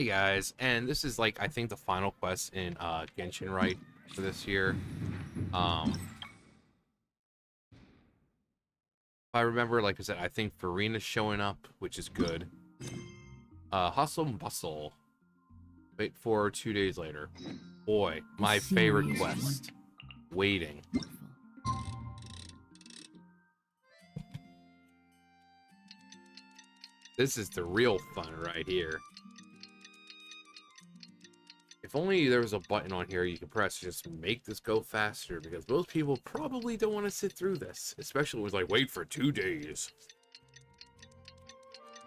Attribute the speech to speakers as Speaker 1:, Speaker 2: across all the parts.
Speaker 1: Hey guys, and this is like I think the final quest in Genshin Rite for this year. If I remember, like I said, I think Farina's showing up, which is good. Hustle and Bustle. Wait for 2 days later. Boy, my favorite quest. Waiting. This is the real fun right here. If only there was a button on here you could press to just make this go faster, because most people probably don't want to sit through this, especially with like, wait for 2 days.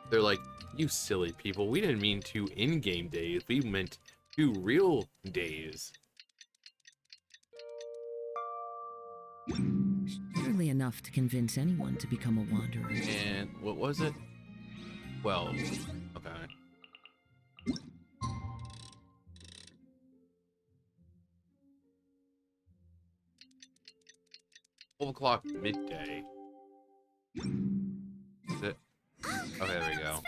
Speaker 1: They're like, you silly people, we didn't mean 2 in-game days, we meant 2 real days.
Speaker 2: Surely enough to convince anyone to become a wanderer.
Speaker 1: And what was it? 12. Okay. O'clock midday. Is it? Okay, there we go.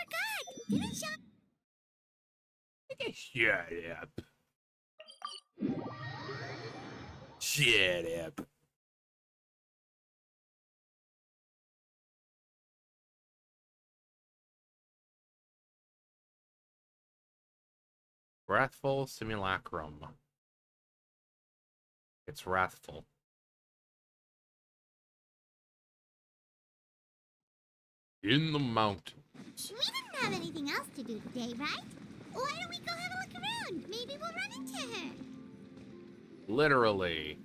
Speaker 1: Shut up. Shut up. Wrathful Simulacrum. It's wrathful. In the mountains.
Speaker 3: We didn't have anything else to do today, right? Why don't we go have a look around? Maybe we'll run into her.
Speaker 1: Literally.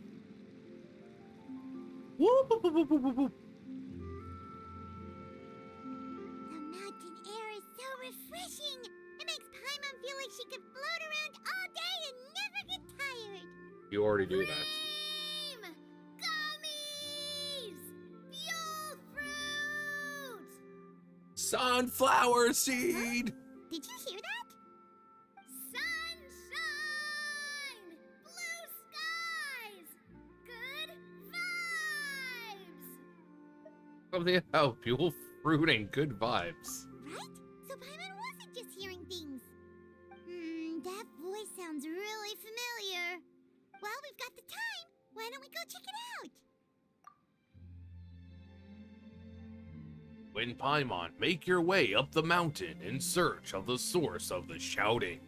Speaker 1: Whoop, whoop, whoop, whoop, whoop, whoop.
Speaker 3: The mountain air is so refreshing. It makes Paimon feel like she could float around all day and never get tired.
Speaker 1: You already do that.
Speaker 3: Cream! Gummies! Fuel fruit!
Speaker 1: Sunflower seed!
Speaker 3: Did you hear that? Sunshine! Blue skies! Good vibes!
Speaker 1: Something about fuel fruit and good vibes.
Speaker 3: Right? So Paimon wasn't just hearing things. That voice sounds really familiar. Well, we've got the time. Why don't we go check it out?
Speaker 1: When Paimon, make your way up the mountain in search of the source of the shouting.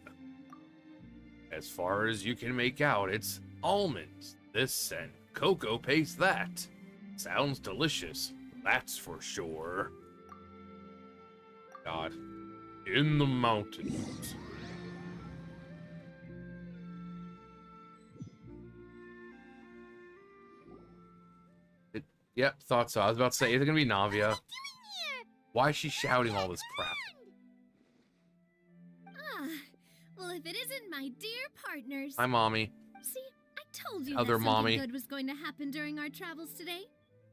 Speaker 1: As far as you can make out, it's almonds this and cocoa paste that. Sounds delicious, that's for sure. God. In the mountains. Yep, thought so. I was about to say, is it gonna be Navia? Why is she shouting all this crap?
Speaker 4: Well, if it isn't my dear partners.
Speaker 1: Hi, Mommy.
Speaker 4: See, I told you
Speaker 1: Other
Speaker 4: that something
Speaker 1: mommy.
Speaker 4: good was going to happen during our travels today.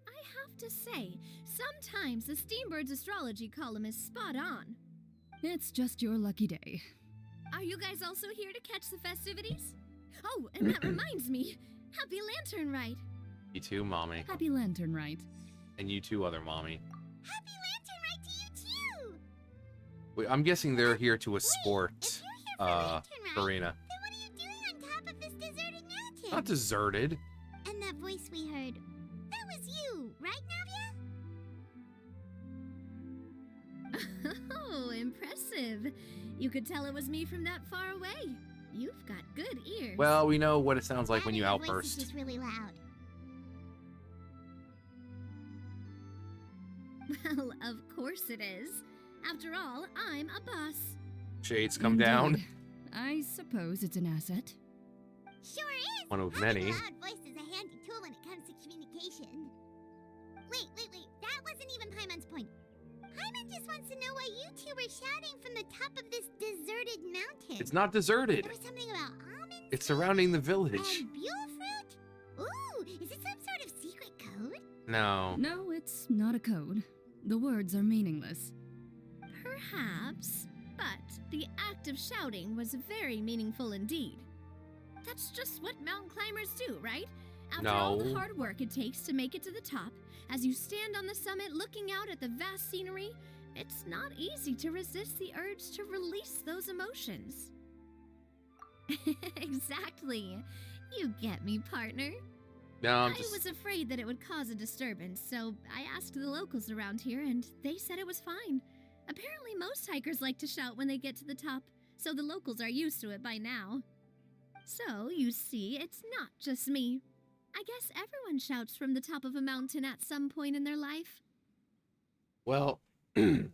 Speaker 4: I have to say, sometimes the Steambird's astrology column is spot on.
Speaker 5: It's just your lucky day.
Speaker 4: Are you guys also here to catch the festivities? Oh, and that reminds me. Happy Lantern Rite.
Speaker 1: You too, Mommy.
Speaker 5: Happy Lantern Rite.
Speaker 1: And you too, other Mommy.
Speaker 3: Happy Lantern Rite to you too!
Speaker 1: Wait, I'm guessing they're here to escort
Speaker 3: If you're here for Lantern Rite,
Speaker 1: Farina.
Speaker 3: then what are you doing on top of this deserted mountain?
Speaker 1: Not deserted.
Speaker 3: And that voice we heard, that was you, right, Navia?
Speaker 4: Oh, impressive. You could tell it was me from that far away. You've got good ears.
Speaker 1: Well, we know what it sounds like when you
Speaker 3: Your voice is
Speaker 1: outburst.
Speaker 3: just really loud.
Speaker 4: Well, of course it is. After all, I'm a boss.
Speaker 1: Shades come down.
Speaker 5: Indeed. I suppose it's an asset.
Speaker 3: Sure is.
Speaker 1: One of
Speaker 3: Having
Speaker 1: many.
Speaker 3: a loud voice is a handy tool when it comes to communication. Wait. That wasn't even Paimon's point. Paimon just wants to know why you two were shouting from the top of this deserted mountain.
Speaker 1: It's not deserted.
Speaker 3: There was something about almonds.
Speaker 1: It's surrounding the village.
Speaker 3: And buell fruit? Ooh, is it some sort of secret code?
Speaker 1: No.
Speaker 5: No, it's not a code. The words are meaningless.
Speaker 4: Perhaps, but the act of shouting was very meaningful indeed. That's just what mountain climbers do, right? After all the
Speaker 1: No.
Speaker 4: hard work it takes to make it to the top, as you stand on the summit looking out at the vast scenery, it's not easy to resist the urge to release those emotions. Exactly. You get me, partner.
Speaker 1: No,
Speaker 4: I was afraid that it would cause a disturbance, so I asked the locals around here, and they said it was fine. Apparently, most hikers like to shout when they get to the top, so the locals are used to it by now. So, you see, it's not just me. I guess everyone shouts from the top of a mountain at some point in their life.
Speaker 1: Well, it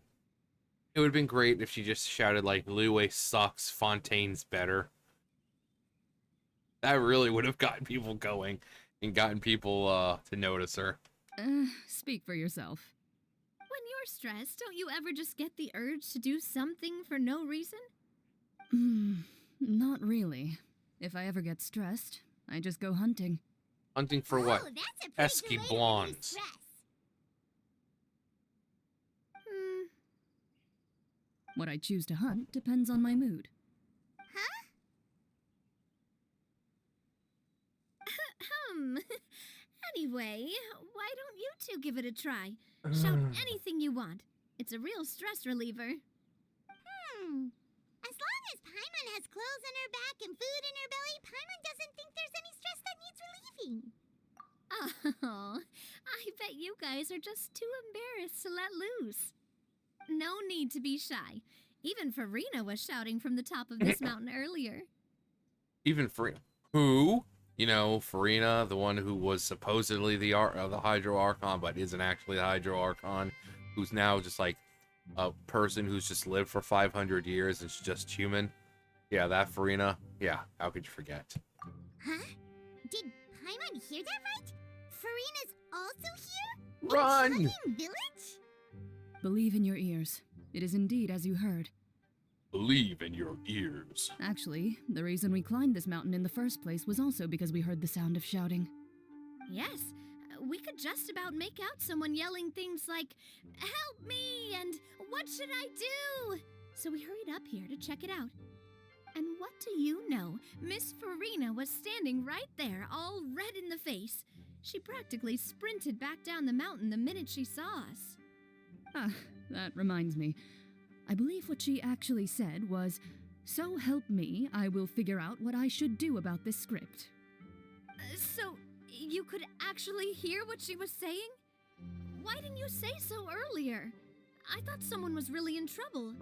Speaker 1: would have been great if she just shouted like, Liyue sucks, Fontaine's better. That really would have gotten people going and gotten people to notice her.
Speaker 5: Speak for yourself.
Speaker 4: When you're stressed, don't you ever just get the urge to do something for no reason?
Speaker 5: Not really. If I ever get stressed, I just go hunting.
Speaker 1: Hunting for what?
Speaker 3: Oh, that's a pretty
Speaker 1: Pesky
Speaker 3: good way to
Speaker 1: blondes.
Speaker 3: reduce stress.
Speaker 5: What I choose to hunt depends on my mood.
Speaker 4: Anyway, why don't you two give it a try? Shout anything you want. It's a real stress reliever.
Speaker 3: As long as Paimon has clothes on her back and food in her belly, Paimon doesn't think there's any stress that needs relieving.
Speaker 4: Oh, I bet you guys are just too embarrassed to let loose. No need to be shy. Even Farina was shouting from the top of this mountain earlier.
Speaker 1: Even Farina. Who? You know, Farina, the one who was supposedly the Hydro Archon, but isn't actually the Hydro Archon, who's now just like a person who's just lived for 500 years and is just human. Yeah, that Farina. Yeah, how could you forget?
Speaker 3: Huh? Did Paimon hear that right? Farina's also here?
Speaker 1: Run!
Speaker 3: In Charming Village?
Speaker 5: Believe in your ears. It is indeed as you heard.
Speaker 1: Believe in your ears.
Speaker 5: Actually, the reason we climbed this mountain in the first place was also because we heard the sound of shouting.
Speaker 4: Yes, we could just about make out someone yelling things like, "Help me!" and "What should I do?" So we hurried up here to check it out. And what do you know? Miss Farina was standing right there, all red in the face. She practically sprinted back down the mountain the minute she saw us.
Speaker 5: Ah, that reminds me. I believe what she actually said was, "So help me, I will figure out what I should do about this script."
Speaker 4: So, you could actually hear what she was saying? Why didn't you say so earlier? I thought someone was really in trouble.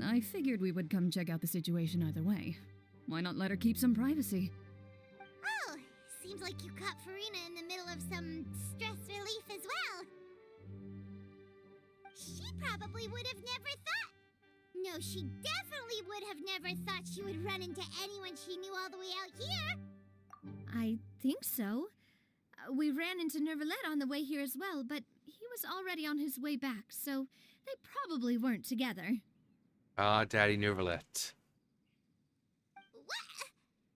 Speaker 5: I figured we would come check out the situation either way. Why not let her keep some privacy?
Speaker 3: Oh, seems like you caught Farina in the middle of some stress relief as well. She probably would have never thought. No, she definitely would have never thought she would run into anyone she knew all the way out here.
Speaker 4: I think so. We ran into Nervalet on the way here as well, but he was already on his way back, so they probably weren't together.
Speaker 1: Ah, Daddy Nervalet.
Speaker 3: What?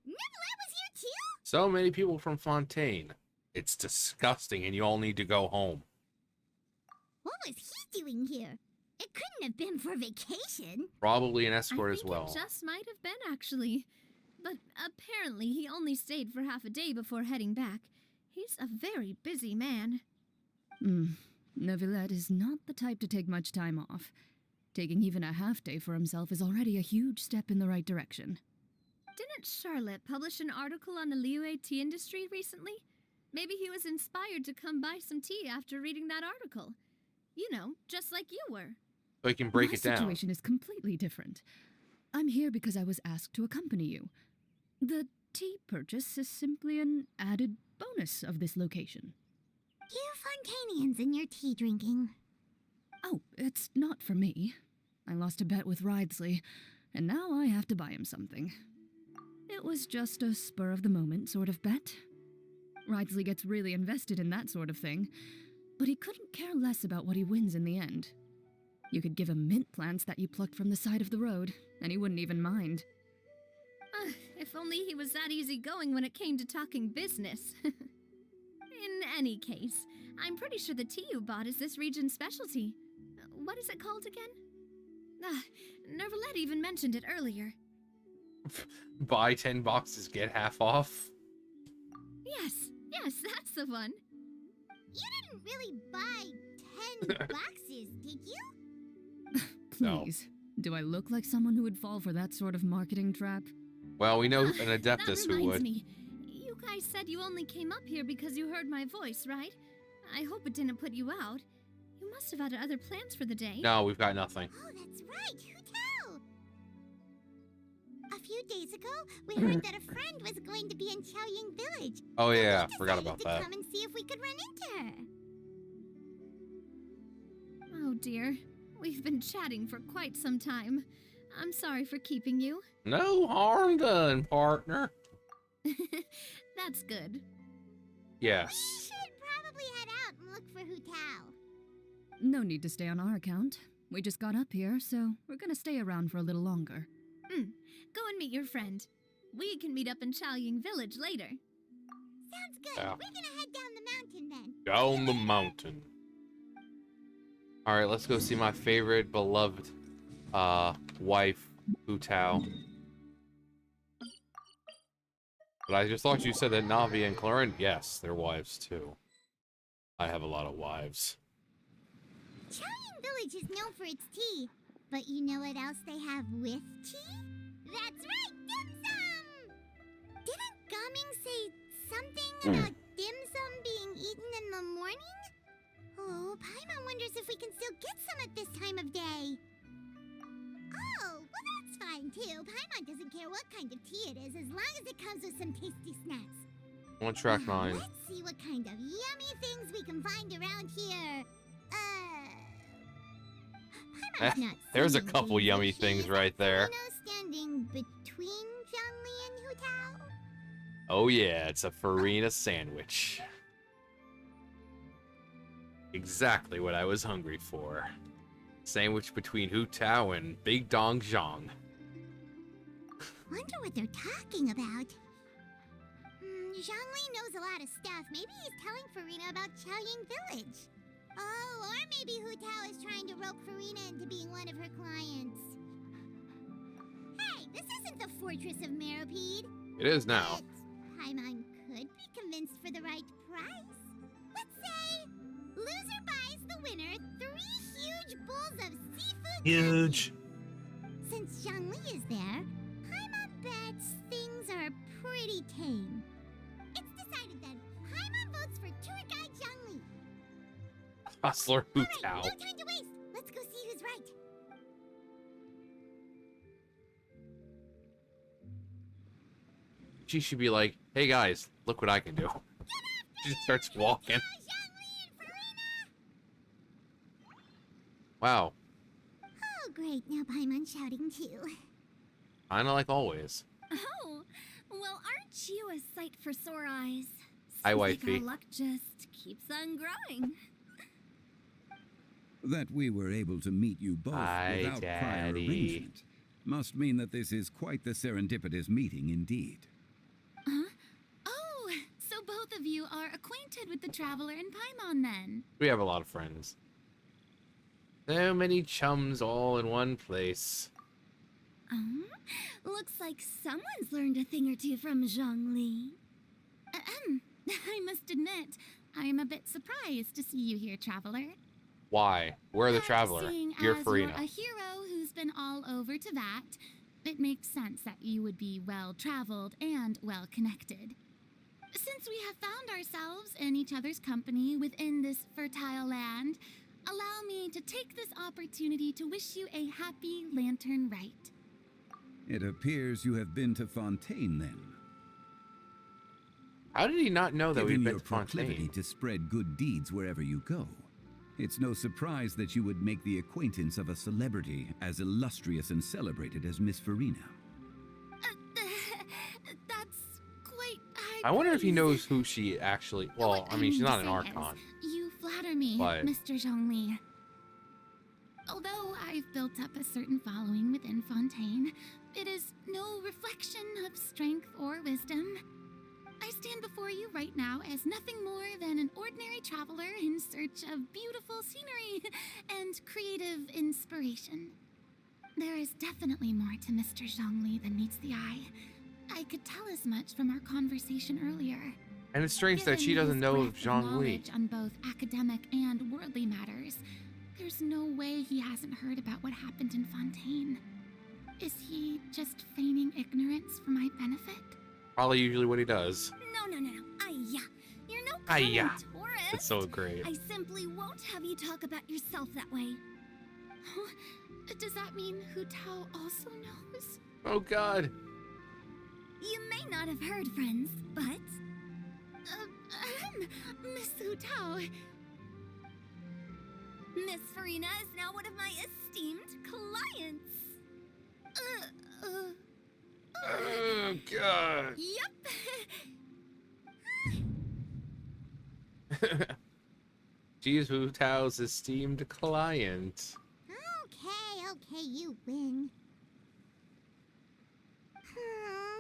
Speaker 3: Nervalet was here too?
Speaker 1: So many people from Fontaine. It's disgusting, and you all need to go home.
Speaker 3: What was he doing here? It couldn't have been for vacation.
Speaker 1: Probably an escort
Speaker 4: I
Speaker 1: as
Speaker 4: think
Speaker 1: well.
Speaker 4: it just might have been, actually. But apparently he only stayed for half a day before heading back. He's a very busy man.
Speaker 5: Neuvillette is not the type to take much time off. Taking even a half day for himself is already a huge step in the right direction.
Speaker 4: Didn't Charlotte publish an article on the Liyue tea industry recently? Maybe he was inspired to come buy some tea after reading that article. You know, just like you were.
Speaker 1: So he can break
Speaker 5: My
Speaker 1: it down.
Speaker 5: situation is completely different. I'm here because I was asked to accompany you. The tea purchase is simply an added bonus of this location.
Speaker 3: You Fontainians and your tea drinking.
Speaker 5: Oh, it's not for me. I lost a bet with Ridesley, and now I have to buy him something. It was just a spur-of-the-moment sort of bet. Ridesley gets really invested in that sort of thing, but he couldn't care less about what he wins in the end. You could give him mint plants that you plucked from the side of the road, and he wouldn't even mind.
Speaker 4: If only he was that easygoing when it came to talking business. In any case, I'm pretty sure the tea you bought is this region's specialty. What is it called again? Nervalet even mentioned it earlier.
Speaker 1: Buy 10 boxes, get half off.
Speaker 4: Yes, that's the one.
Speaker 3: You didn't really buy 10 boxes, did you?
Speaker 1: No.
Speaker 5: Please. Do I look like someone who would fall for that sort of marketing trap?
Speaker 1: Well, we know an
Speaker 4: That
Speaker 1: Adeptus who
Speaker 4: reminds
Speaker 1: would.
Speaker 4: me. You guys said you only came up here because you heard my voice, right? I hope it didn't put you out. You must have had other plans for the day.
Speaker 1: No, we've got nothing.
Speaker 3: Oh, that's right. Who tell? A few days ago, we heard that a friend was going to be in Xiaoying Village.
Speaker 1: Oh
Speaker 3: So
Speaker 1: yeah,
Speaker 3: we
Speaker 1: forgot
Speaker 3: decided
Speaker 1: about
Speaker 3: to
Speaker 1: that.
Speaker 3: come and see if we could run into her.
Speaker 4: Oh dear. We've been chatting for quite some time. I'm sorry for keeping you.
Speaker 1: No harm done, partner.
Speaker 4: That's good.
Speaker 1: Yes.
Speaker 3: We should probably head out and look for Hu Tao.
Speaker 5: No need to stay on our account. We just got up here, so we're gonna stay around for a little longer.
Speaker 4: Go and meet your friend. We can meet up in Xiaoying Village later.
Speaker 3: Sounds good.
Speaker 1: Yeah.
Speaker 3: We're gonna head down the mountain then.
Speaker 1: Down the mountain. All right, let's go see my favorite, beloved, wife, Hu Tao. But I just thought you said that Navi and Clarin, yes, they're wives too. I have a lot of wives.
Speaker 3: Xiaoying Village is known for its tea. But you know what else they have with tea? That's right, dim sum! Didn't Gaming say something about dim sum being eaten in the morning? Oh, Paimon wonders if we can still get some at this time of day. Oh, well that's fine too. Paimon doesn't care what kind of tea it is as long as it comes with some tasty snacks.
Speaker 1: On track
Speaker 3: Now,
Speaker 1: 9.
Speaker 3: let's see what kind of yummy things we can find around here. Paimon's not
Speaker 1: There's a
Speaker 3: singing,
Speaker 1: couple
Speaker 3: is
Speaker 1: yummy
Speaker 3: she?
Speaker 1: things
Speaker 3: Is
Speaker 1: right
Speaker 3: that
Speaker 1: there.
Speaker 3: Farina standing between Zhongli and Hu Tao?
Speaker 1: Oh yeah, it's a Farina sandwich. Exactly what I was hungry for. Sandwich between Hu Tao and Big Dong Zhang.
Speaker 3: Wonder what they're talking about. Zhongli knows a lot of stuff. Maybe he's telling Farina about Xiaoying Village. Oh, or maybe Hu Tao is trying to rope Farina into being one of her clients. Hey, this isn't the Fortress of Meropide.
Speaker 1: It is now.
Speaker 3: But Paimon could be convinced for the right price. Let's say, loser buys the winner 3 huge bowls of seafood
Speaker 1: Huge.
Speaker 3: curry. Since Zhongli is there, Paimon bets things are pretty tame. It's decided then. Paimon votes for tour guide Zhongli.
Speaker 1: Hustler Hu
Speaker 3: Alright,
Speaker 1: Tao.
Speaker 3: no time to waste. Let's go see who's right.
Speaker 1: She should be like, hey guys, look what I can do. She just starts walking.
Speaker 3: Zhongli and Farina!
Speaker 1: Wow.
Speaker 3: Oh, great. Now Paimon's shouting too.
Speaker 1: Kinda like always.
Speaker 4: Oh, well, aren't you a sight for sore eyes?
Speaker 1: Hi,
Speaker 4: Seems like
Speaker 1: wifey.
Speaker 4: our luck just keeps on growing.
Speaker 6: That we were able to meet you both
Speaker 1: Hi,
Speaker 6: without prior
Speaker 1: Daddy.
Speaker 6: arrangement must mean that this is quite the serendipitous meeting indeed.
Speaker 4: Huh? Oh, so both of you are acquainted with the Traveler and Paimon then?
Speaker 1: We have a lot of friends. So many chums all in one place.
Speaker 4: Looks like someone's learned a thing or two from Zhongli. I must admit, I am a bit surprised to see you here, Traveler.
Speaker 1: Why? We're the traveler.
Speaker 4: Seeing
Speaker 1: You're
Speaker 4: as
Speaker 1: Farina.
Speaker 4: You're a hero who's been all over Teyvat, it makes sense that you would be well-traveled and well-connected. Since we have found ourselves in each other's company within this fertile land, allow me to take this opportunity to wish you a happy Lantern Rite.
Speaker 6: It appears you have been to Fontaine then.
Speaker 1: How did he not know that
Speaker 6: Given
Speaker 1: we'd been
Speaker 6: your
Speaker 1: to
Speaker 6: proclivity
Speaker 1: Fontaine?
Speaker 6: to spread good deeds wherever you go, it's no surprise that you would make the acquaintance of a celebrity as illustrious and celebrated as Miss Farina.
Speaker 4: That's quite high
Speaker 1: I wonder if he
Speaker 4: praise.
Speaker 1: knows who she actually... Well,
Speaker 4: What
Speaker 1: I mean, she's
Speaker 4: to
Speaker 1: not an
Speaker 4: say
Speaker 1: Archon.
Speaker 4: is, you flatter me,
Speaker 1: But-
Speaker 4: Mr. Zhongli. Although I've built up a certain following within Fontaine, it is no reflection of strength or wisdom. I stand before you right now as nothing more than an ordinary traveler in search of beautiful scenery and creative inspiration. There is definitely more to Mr. Zhongli than meets the eye. I could tell as much from our conversation earlier.
Speaker 1: And it's strange that she
Speaker 4: Given
Speaker 1: doesn't
Speaker 4: his
Speaker 1: know of
Speaker 4: breadth
Speaker 1: Zhongli.
Speaker 4: knowledge on both academic and worldly matters, There's no way he hasn't heard about what happened in Fontaine. Is he just feigning ignorance for my benefit?
Speaker 1: Probably usually what he does.
Speaker 4: No. Ayya. You're no
Speaker 1: Ayya.
Speaker 4: common tourist.
Speaker 1: It's so great.
Speaker 4: I simply won't have you talk about yourself that way. Huh? Does that mean Hu Tao also knows?
Speaker 1: Oh god.
Speaker 4: You may not have heard, friends, but... Miss Hu Tao. Miss Farina is now one of my esteemed clients.
Speaker 1: Oh god.
Speaker 4: Yep.
Speaker 1: She's Hu Tao's esteemed client.
Speaker 3: Okay, you win.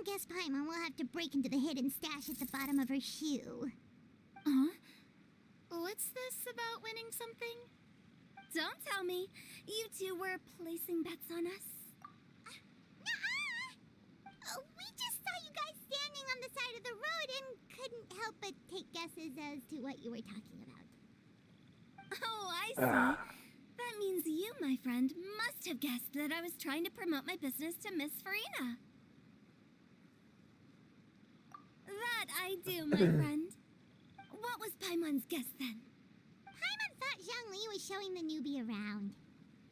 Speaker 3: Guess Paimon will have to break into the hidden stash at the bottom of her shoe.
Speaker 4: Huh? What's this about winning something? Don't tell me. You two were placing bets on us.
Speaker 3: We just saw you guys standing on the side of the road and couldn't help but take guesses as to what you were talking about.
Speaker 4: Oh, I see. That means you, my friend, must have guessed that I was trying to promote my business to Miss Farina. That I do, my friend. What was Paimon's guess then?
Speaker 3: Paimon thought Zhongli was showing the newbie around.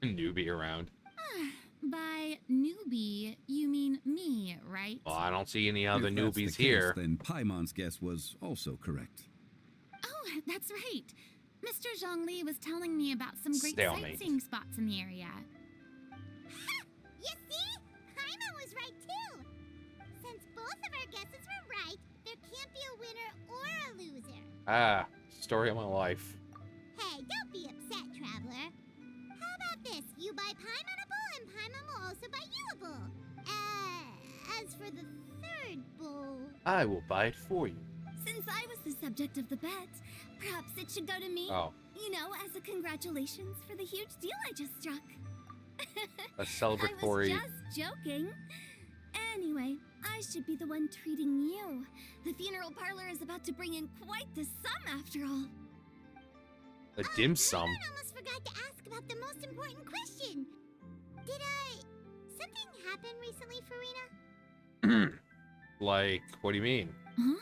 Speaker 1: Newbie around.
Speaker 4: By newbie, you mean me, right?
Speaker 1: Well, I don't see any other
Speaker 6: If that's the
Speaker 1: newbies
Speaker 6: case,
Speaker 1: here.
Speaker 6: then Paimon's guess was also correct.
Speaker 4: Oh, that's right. Mr. Zhongli was telling me about some great
Speaker 1: Stalemate.
Speaker 4: sightseeing spots in the area.
Speaker 3: You see? Paimon was right too. Since both of our guesses were right, there can't be a winner or a loser.
Speaker 1: Ah, story of my life.
Speaker 3: Hey, don't be upset, traveler. How about this? You buy Paimon a bowl and Paimon will also buy you a bowl. As for the third bowl...
Speaker 1: I will buy it for you.
Speaker 4: Since I was the subject of the bet, perhaps it should go to me.
Speaker 1: Oh,
Speaker 4: You know, as a congratulations for the huge deal I just struck.
Speaker 1: a celebratory.
Speaker 4: I was just joking. Anyway, I should be the one treating you. The funeral parlor is about to bring in quite the sum after all.
Speaker 1: A dim sum.
Speaker 3: I almost forgot to ask about the most important question. Did something happen recently, Farina?
Speaker 1: Like, what do you mean?
Speaker 4: Huh?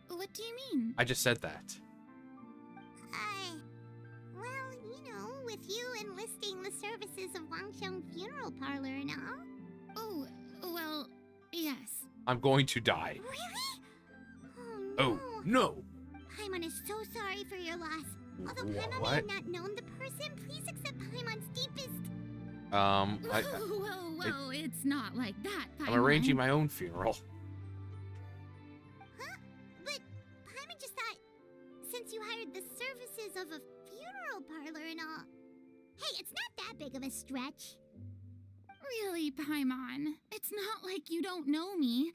Speaker 4: What do you mean?
Speaker 1: I just said that.
Speaker 3: Well, you know, with you enlisting the services of Wangsheng Funeral Parlor and all.
Speaker 4: Oh, well, yes.
Speaker 1: I'm going to die.
Speaker 3: Really?
Speaker 1: Oh, no.
Speaker 3: Paimon is so sorry for your loss. Although Paimon may
Speaker 1: What?
Speaker 3: have not known the person, please accept Paimon's deepest...
Speaker 4: Whoa, it's not like that,
Speaker 1: I'm
Speaker 4: Paimon.
Speaker 1: arranging my own funeral.
Speaker 3: Huh? But Paimon just thought, since you hired the services of a funeral parlor and all... Hey, it's not that big of a stretch.
Speaker 4: Really, Paimon? It's not like you don't know me.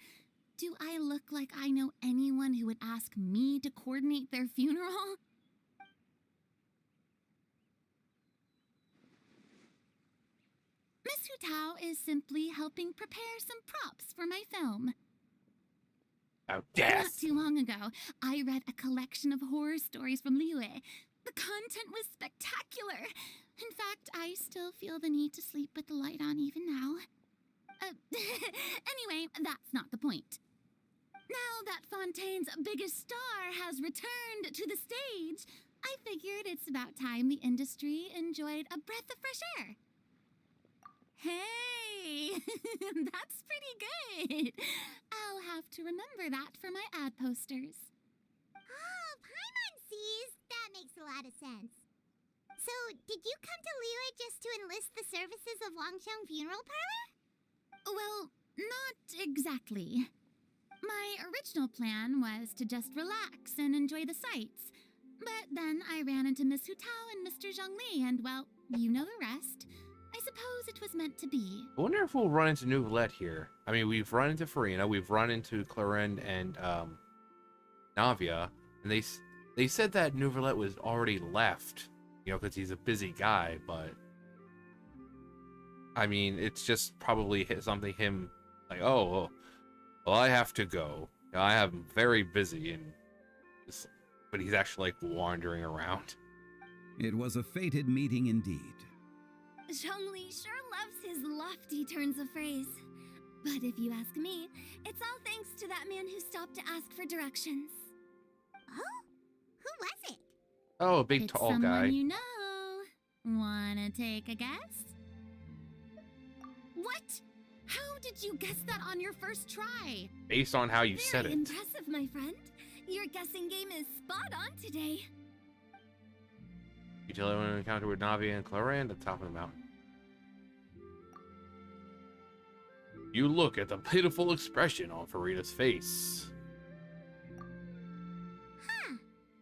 Speaker 4: Do I look like I know anyone who would ask me to coordinate their funeral? Miss Hu Tao is simply helping prepare some props for my film.
Speaker 1: Oh,
Speaker 4: Not
Speaker 1: yes.
Speaker 4: too long ago, I read a collection of horror stories from Liyue. The content was spectacular. In fact, I still feel the need to sleep with the light on even now. Anyway, that's not the point. Now that Fontaine's biggest star has returned to the stage, I figured it's about time the industry enjoyed a breath of fresh air. Hey, that's pretty good. I'll have to remember that for my ad posters.
Speaker 3: Oh, Paimon sees. That makes a lot of sense. So, did you come to Liyue just to enlist the services of Wangsheng Funeral Parlor?
Speaker 4: Well, not exactly. My original plan was to just relax and enjoy the sights. But then I ran into Miss Hu Tao and Mr. Zhongli, and well, you know the rest. I suppose it was meant to be.
Speaker 1: I wonder if we'll run into Nouvellette here. I mean, we've run into Farina, we've run into Clarend and Navia, and they said that Nouvellette was already left, you know, because he's a busy guy, but I mean, it's just probably something him like, oh, well, I have to go. I am very busy, and but he's actually like wandering around.
Speaker 6: It was a fated meeting indeed.
Speaker 4: Zhongli sure loves his lofty turns of phrase. But if you ask me, it's all thanks to that man who stopped to ask for directions.
Speaker 3: Oh? Who was it?
Speaker 1: Oh, a big
Speaker 4: It's
Speaker 1: tall
Speaker 4: someone
Speaker 1: guy.
Speaker 4: you know. Wanna take a guess? What? How did you guess that on your first try?
Speaker 1: Based on how you said
Speaker 4: Very
Speaker 1: it.
Speaker 4: impressive, my friend. Your guessing game is spot on today.
Speaker 1: You tell everyone encounter with Navi and Claran at the top of the mountain. You look at the pitiful expression on Farina's face.
Speaker 3: Huh.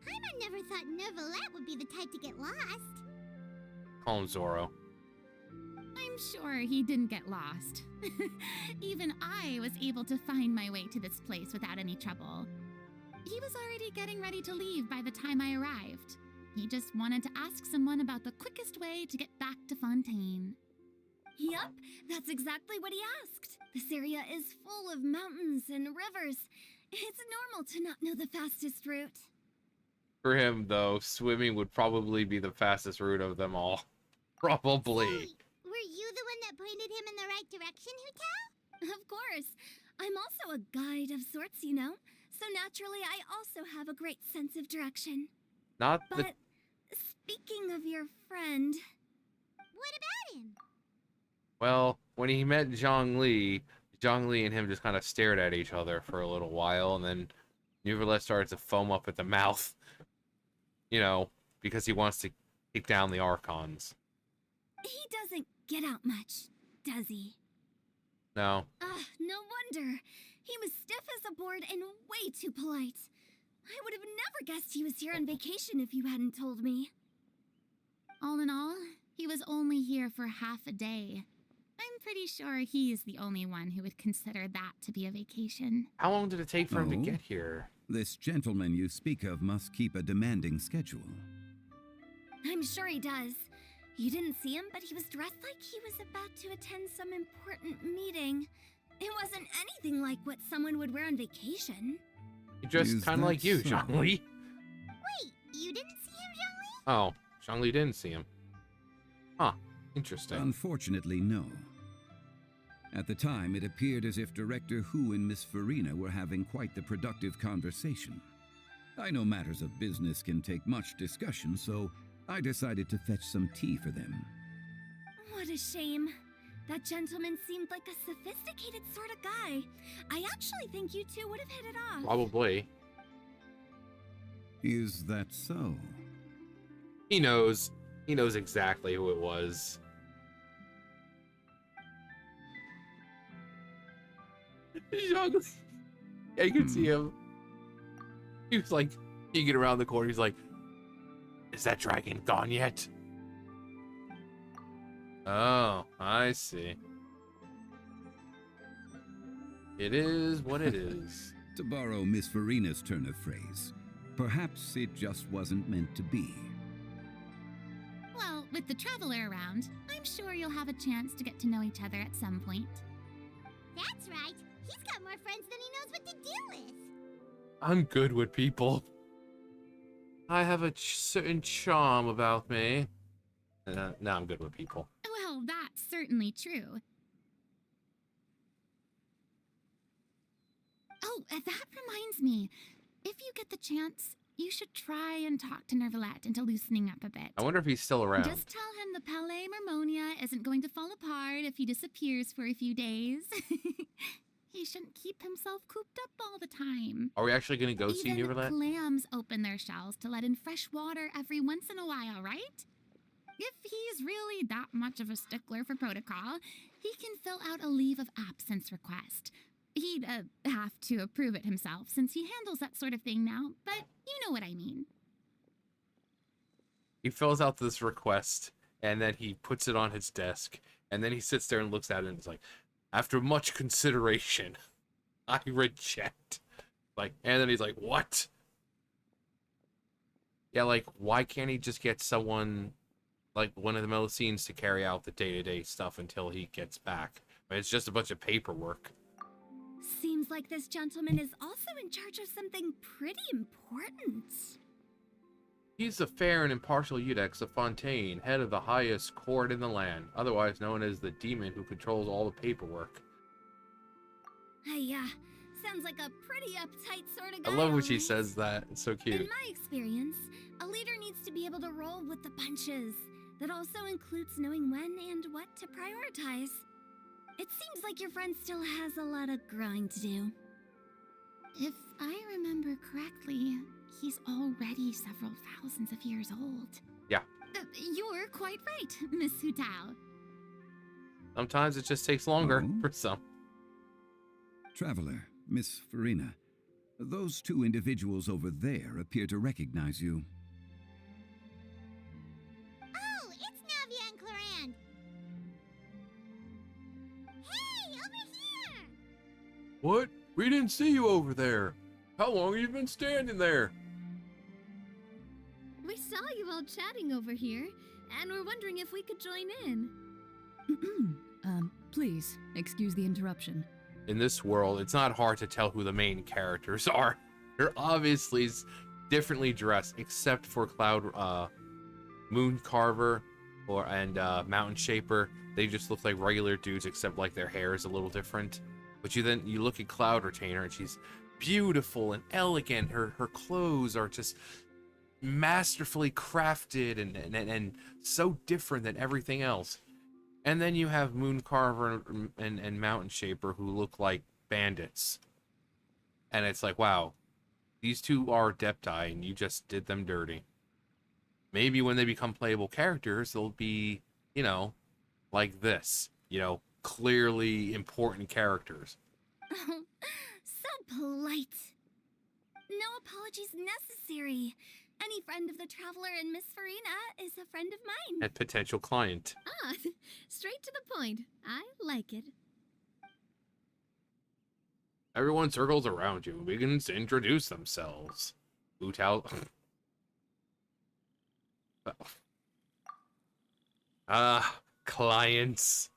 Speaker 3: Paimon never thought Neuvillette would be the type to get lost.
Speaker 1: Call him Zoro.
Speaker 7: I'm sure he didn't get lost. Even I was able to find my way to this place without any trouble. He was already getting ready to leave by the time I arrived. He just wanted to ask someone about the quickest way to get back to Fontaine.
Speaker 4: Yup, that's exactly what he asked. This area is full of mountains and rivers. It's normal to not know the fastest route.
Speaker 1: For him, though, swimming would probably be the fastest route of them all. Probably.
Speaker 3: Hey, were you the one that pointed him in the right direction, Hutao?
Speaker 4: Of course. I'm also a guide of sorts, you know. So naturally, I also have a great sense of direction.
Speaker 1: Not the...
Speaker 4: But speaking of your friend...
Speaker 3: What about him?
Speaker 1: Well, when he met Zhongli and him just kind of stared at each other for a little while, and then Neuvillette started to foam up at the mouth. You know, because he wants to take down the Archons.
Speaker 4: He doesn't get out much, does he?
Speaker 1: No.
Speaker 4: No wonder. He was stiff as a board and way too polite. I would have never guessed he was here on vacation if you hadn't told me.
Speaker 7: All in all, he was only here for half a day. I'm pretty sure he is the only one who would consider that to be a vacation.
Speaker 1: How long did it take for him to
Speaker 6: Oh.
Speaker 1: get here?
Speaker 6: This gentleman you speak of must keep a demanding schedule.
Speaker 4: I'm sure he does. You didn't see him, but he was dressed like he was about to attend some important meeting. It wasn't anything like what someone would wear on vacation.
Speaker 1: He dressed
Speaker 6: Is
Speaker 1: kind of
Speaker 6: that
Speaker 1: like you,
Speaker 6: so?
Speaker 1: Zhongli.
Speaker 3: Wait, you didn't see him, Zhongli?
Speaker 1: Oh, Zhongli didn't see him. Huh, interesting.
Speaker 6: Unfortunately, no. At the time, it appeared as if Director Hu and Miss Farina were having quite the productive conversation. I know matters of business can take much discussion, so I decided to fetch some tea for them.
Speaker 4: What a shame. That gentleman seemed like a sophisticated sort of guy. I actually think you two would have hit it off.
Speaker 1: Probably.
Speaker 6: Is that so?
Speaker 1: He knows. He knows exactly who it was. Zhongli. Yeah, you can see him. He was like, you get around the corner, he's like, is that dragon gone yet? Oh, I see. It is what it is.
Speaker 6: To borrow Miss Farina's turn of phrase, perhaps it just wasn't meant to be.
Speaker 7: Well, with the traveler around, I'm sure you'll have a chance to get to know each other at some point.
Speaker 3: That's right. He's got more friends than he knows what to do with.
Speaker 1: I'm good with people. I have a certain charm about me. Now I'm good with people.
Speaker 7: Well, that's certainly true. Oh, that reminds me. If you get the chance, you should try and talk to Neuvillette into loosening up a bit.
Speaker 1: I wonder if he's still around.
Speaker 7: Just tell him the Palais Mermonia isn't going to fall apart if he disappears for a few days. He shouldn't keep himself cooped up all the time.
Speaker 1: Are we actually going to go see
Speaker 7: Even
Speaker 1: Neuvillette?
Speaker 7: clams open their shells to let in fresh water every once in a while, right? If he's really that much of a stickler for protocol, he can fill out a leave of absence request. He'd have to approve it himself since he handles that sort of thing now, but you know what I mean.
Speaker 1: He fills out this request, and then he puts it on his desk, and then he sits there and looks at it and is like, after much consideration, I reject. Like, and then he's like, what? Yeah, like, why can't he just get someone, like one of the Melusines, to carry out the day-to-day stuff until he gets back? I mean, it's just a bunch of paperwork.
Speaker 4: Seems like this gentleman is also in charge of something pretty important.
Speaker 1: He's the fair and impartial Eudex of Fontaine, head of the highest court in the land, otherwise known as the demon who controls all the paperwork.
Speaker 4: Hey, sounds like a pretty uptight sort of
Speaker 1: I
Speaker 4: guy.
Speaker 1: love when she
Speaker 4: alright.
Speaker 1: says that. It's so cute.
Speaker 4: In my experience, a leader needs to be able to roll with the punches. That also includes knowing when and what to prioritize. It seems like your friend still has a lot of growing to do. If I remember correctly, he's already several thousands of years old.
Speaker 1: Yeah.
Speaker 7: You were quite right, Miss Hutao.
Speaker 1: Sometimes it just takes longer
Speaker 6: Oh?
Speaker 1: for some.
Speaker 6: Traveler, Miss Farina, those two individuals over there appear to recognize you.
Speaker 3: Oh, it's Navia and Clorand. Hey, over here!
Speaker 1: What? We didn't see you over there. How long have you been standing there?
Speaker 4: We saw you all chatting over here, and we're wondering if we could join in.
Speaker 5: Please, excuse the interruption.
Speaker 1: In this world, it's not hard to tell who the main characters are. They're obviously differently dressed, except for Moon Carver and Mountain Shaper. They just look like regular dudes, except like their hair is a little different. But you look at Cloud Retainer, and she's beautiful and elegant. Her clothes are just masterfully crafted and so different than everything else. And then you have Moon Carver and Mountain Shaper, who look like bandits. And it's like, wow, these two are Adepti, and you just did them dirty. Maybe when they become playable characters, they'll be, like this. Clearly important characters.
Speaker 4: Oh, so polite. No apologies necessary. Any friend of the Traveler and Miss Farina is a friend of mine.
Speaker 1: And potential client.
Speaker 4: Ah, straight to the point. I like it.
Speaker 1: Everyone circles around you and begins to introduce themselves. Utao. Clients.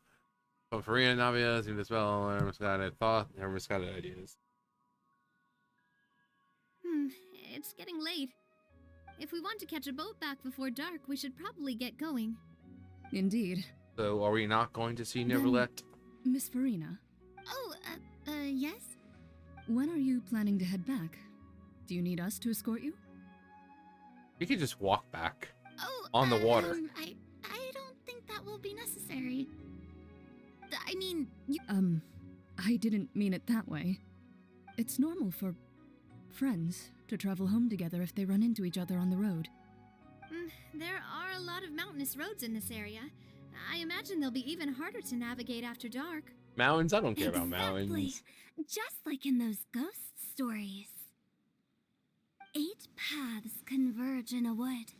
Speaker 1: But Farina Navia seem to dispel their misguided thought, their misguided ideas.
Speaker 4: It's getting late. If we want to catch a boat back before dark, we should probably get going.
Speaker 5: Indeed.
Speaker 1: So, are we not going to see
Speaker 5: Then-
Speaker 1: Neverlet?
Speaker 5: Miss Farina,
Speaker 4: Oh, yes?
Speaker 5: when are you planning to head back? Do you need us to escort you?
Speaker 1: We could just walk back.
Speaker 4: Oh,
Speaker 1: On the water.
Speaker 7: I don't think that will be necessary. I mean, you...
Speaker 5: I didn't mean it that way. It's normal for friends to travel home together if they run into each other on the road.
Speaker 4: There are a lot of mountainous roads in this area. I imagine they'll be even harder to navigate after dark.
Speaker 1: Mountains? I don't care about mountains.
Speaker 4: Just like in those ghost stories. 8 paths converge in a wood.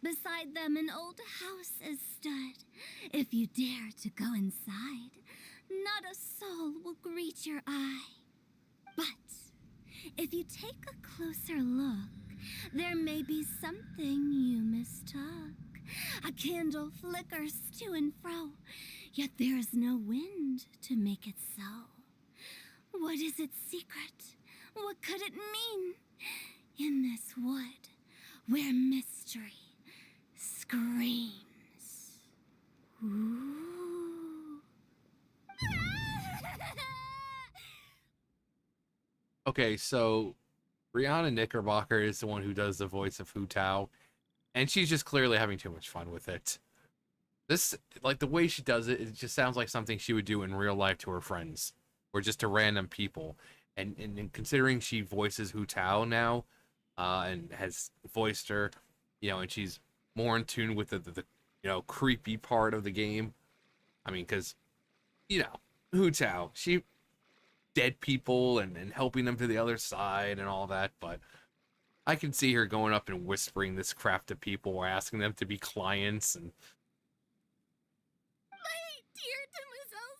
Speaker 4: Beside them an old house is stood. If you dare to go inside, not a soul will greet your eye. But if you take a closer look, there may be something you mistook. A candle flickers to and fro, yet there is no wind to make it so. What is its secret? What could it mean? In this wood, where mystery screams. Ooh.
Speaker 1: Okay, so Brianna Knickerbocker is the one who does the voice of Hu Tao, and she's just clearly having too much fun with it. This, like, the way she does it, it just sounds like something she would do in real life to her friends, or just to random people. And considering she voices Hu Tao now, and has voiced her, and she's more in tune with the creepy part of the game. I mean, because, Hu Tao, she dead people and helping them to the other side and all that, but I can see her going up and whispering this crap to people or asking them to be clients. And
Speaker 7: My dear demoiselles,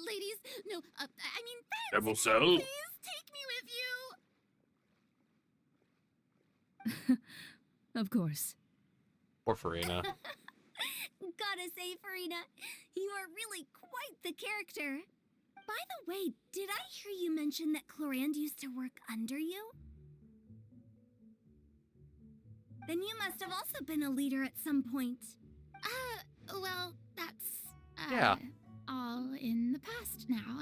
Speaker 7: ladies, no, I mean friends.
Speaker 1: Demoiselle?
Speaker 7: Please take me with you.
Speaker 5: Of course.
Speaker 1: Or Farina.
Speaker 4: Gotta say, Farina, you are really quite the character. By the way, did I hear you mention that Clorand used to work under you? Then you must have also been a leader at some point.
Speaker 7: Well, that's,
Speaker 1: Yeah.
Speaker 7: all in the past now.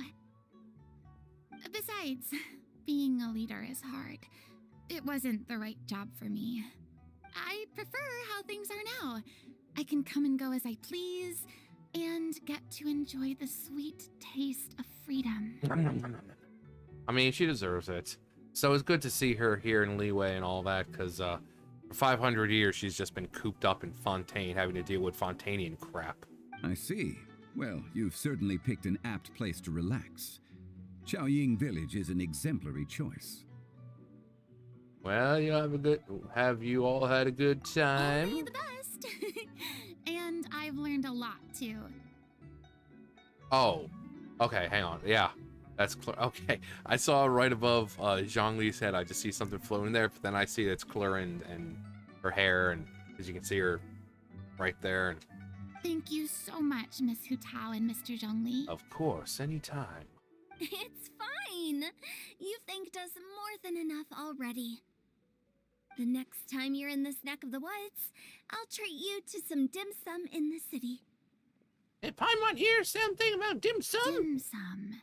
Speaker 7: Besides, being a leader is hard. It wasn't the right job for me. I prefer how things are now. I can come and go as I please, and get to enjoy the sweet taste of freedom.
Speaker 1: I mean, she deserves it. So it's good to see her here in Leeway and all that, because for 500 years she's just been cooped up in Fontaine, having to deal with Fontainian crap.
Speaker 6: I see. Well, you've certainly picked an apt place to relax. Xiaoying Village is an exemplary choice.
Speaker 1: Well, have you all had a good time?
Speaker 7: Only the best. And I've learned a lot, too.
Speaker 1: Oh, okay, hang on. Yeah, that's okay. I saw right above Zhongli's head. I just see something floating there, but then I see it's Claire and her hair, and as you can see her right there. And
Speaker 7: Thank you so much, Miss Hu Tao and Mr. Zhongli.
Speaker 1: of course, anytime.
Speaker 4: It's fine. You've thanked us more than enough already. The next time you're in this neck of the woods, I'll treat you to some dim sum in the city.
Speaker 1: If I might hear something about dim sum.
Speaker 7: Dim sum.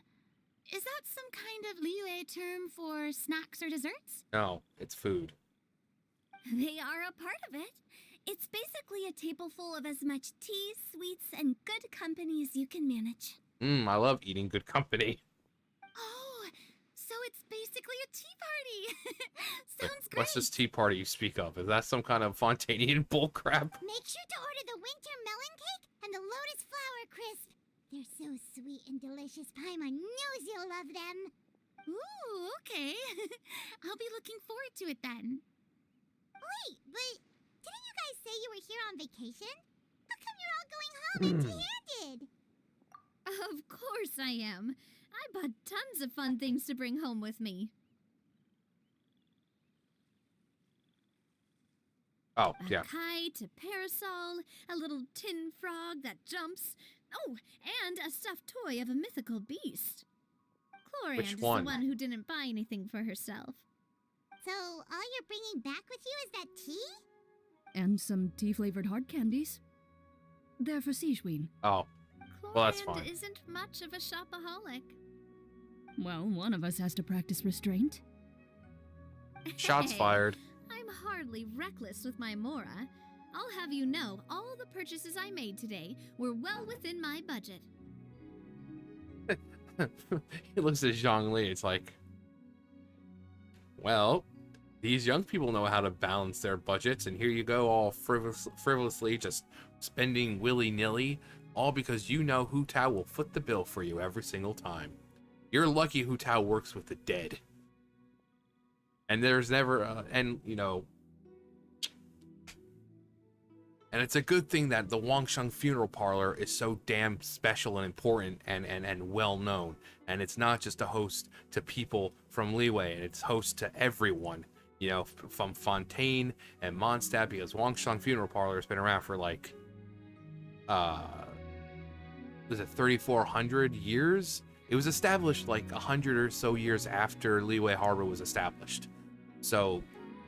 Speaker 7: Is that some kind of Liyue term for snacks or desserts?
Speaker 1: No, it's food.
Speaker 4: They are a part of it. It's basically a table full of as much tea, sweets, and good company as you can manage.
Speaker 1: I love eating good company.
Speaker 7: Oh, so it's basically a tea party. Sounds great.
Speaker 1: What's this tea party you speak of? Is that some kind of Fontainian bullcrap?
Speaker 3: Make sure to order the winter melon cake and the lotus flower crisp. They're so sweet and delicious. Paimon knows you'll love them.
Speaker 7: Ooh, okay. I'll be looking forward to it then.
Speaker 3: Wait, but didn't you guys say you were here on vacation? How come you're all going home empty-handed?
Speaker 4: Of course I am. I bought tons of fun things to bring home with me.
Speaker 1: Oh,
Speaker 4: A
Speaker 1: yeah.
Speaker 4: kite, a parasol, a little tin frog that jumps. Oh, and a stuffed toy of a mythical beast. Chlorand
Speaker 1: Which
Speaker 4: is
Speaker 1: one?
Speaker 4: the one who didn't buy anything for herself.
Speaker 3: So all you're bringing back with you is that tea?
Speaker 5: And some tea-flavored hard candies. They're for Sijuin.
Speaker 1: Oh, well, that's
Speaker 4: Chlorand
Speaker 1: fine.
Speaker 4: isn't much of a shopaholic.
Speaker 5: Well, one of us has to practice restraint.
Speaker 1: Shots
Speaker 4: Hey,
Speaker 1: fired.
Speaker 4: I'm hardly reckless with my Mora. I'll have you know, all the purchases I made today were well within my budget.
Speaker 1: He looks at Zhongli. It's like, well, these young people know how to balance their budgets, and here you go, all frivolously just spending willy-nilly, all because you know Hu Tao will foot the bill for you every single time. You're lucky Hu Tao works with the dead. And there's never, and it's a good thing that the Wangsheng Funeral Parlor is so damn special and important and well known. And it's not just a host to people from Liyue, and it's host to everyone, from Fontaine and Mondstadt, because Wangsheng Funeral Parlor has been around for like, was it 3,400 years? It was established like 100 or so years after Liyue Harbor was established. So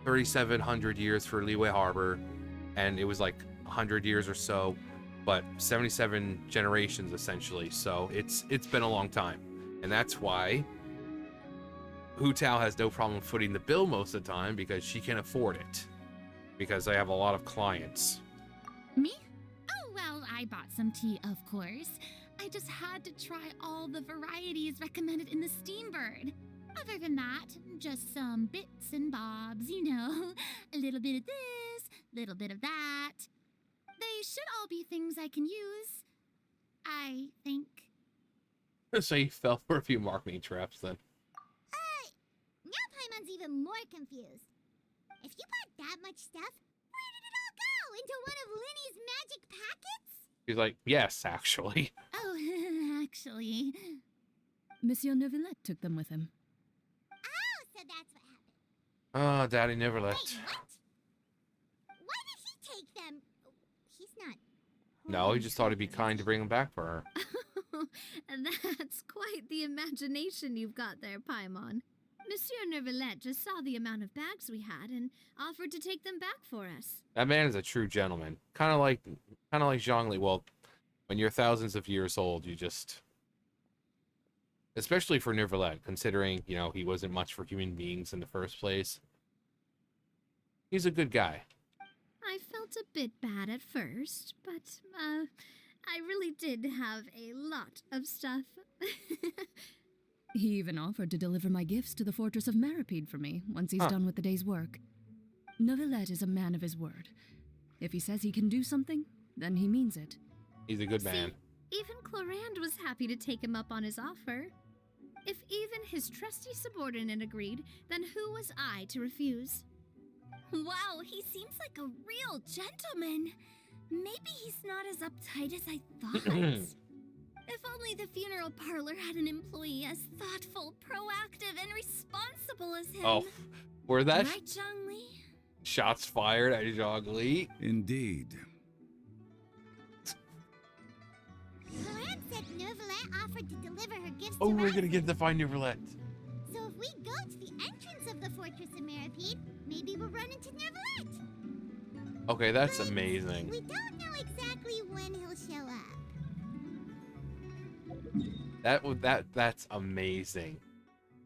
Speaker 1: 3,700 years for Liyue Harbor, and it was like 100 years or so, but 77 generations essentially. So it's been a long time, and that's why Hu Tao has no problem footing the bill most of the time, because she can afford it, because I have a lot of clients.
Speaker 7: Me? Oh, well, I bought some tea, of course. I just had to try all the varieties recommended in the Steambird. Other than that, just some bits and bobs, a little bit of this, little bit of that. They should all be things I can use, I think.
Speaker 1: So you fell for a few marketing traps then.
Speaker 3: Now Paimon's even more confused. If you bought that much stuff, where did it all go? Into one of Linny's magic packets?
Speaker 1: He's like, yes, actually.
Speaker 7: Oh, actually.
Speaker 5: Monsieur Neuvillette took them with him.
Speaker 3: Oh, so that's what happened.
Speaker 1: Oh, Daddy never
Speaker 3: Wait,
Speaker 1: left.
Speaker 3: what? Why did he take them? He's not...
Speaker 1: No, he just thought it'd be kind to bring them back for her.
Speaker 4: And that's quite the imagination you've got there, Paimon. Monsieur Neuvillette just saw the amount of bags we had and offered to take them back for us.
Speaker 1: That man is a true gentleman. Kind of like Zhongli. Well, when you're thousands of years old, you just, especially for Neuvillette, considering, you know, he wasn't much for human beings in the first place. He's a good guy.
Speaker 4: I felt a bit bad at first, but, I really did have a lot of stuff.
Speaker 5: He even offered to deliver my gifts to the Fortress of Meripede for me once he's done with the day's work. Neuvillette is a man of his word. If he says he can do something, then he means it.
Speaker 1: He's a good man.
Speaker 4: See, even Clorand was happy to take him up on his offer. If even his trusty subordinate agreed, then who was I to refuse?
Speaker 7: Wow, he seems like a real gentleman. Maybe he's not as uptight as I thought. If only the funeral parlor had an employee as thoughtful, proactive, and responsible as him.
Speaker 1: Oh, were that
Speaker 7: Right, Zhongli?
Speaker 1: shots fired at Zhongli?
Speaker 6: Indeed.
Speaker 3: Clorand said Neuvillette offered to deliver her gifts
Speaker 1: Oh,
Speaker 3: to
Speaker 1: we're gonna
Speaker 3: Rite.
Speaker 1: get to find Neuvillette.
Speaker 3: So if we go to the entrance of the Fortress of Meripede, maybe we'll run into Neuvillette.
Speaker 1: Okay, that's
Speaker 3: But
Speaker 1: amazing.
Speaker 3: we don't know exactly when he'll show up.
Speaker 1: That's amazing.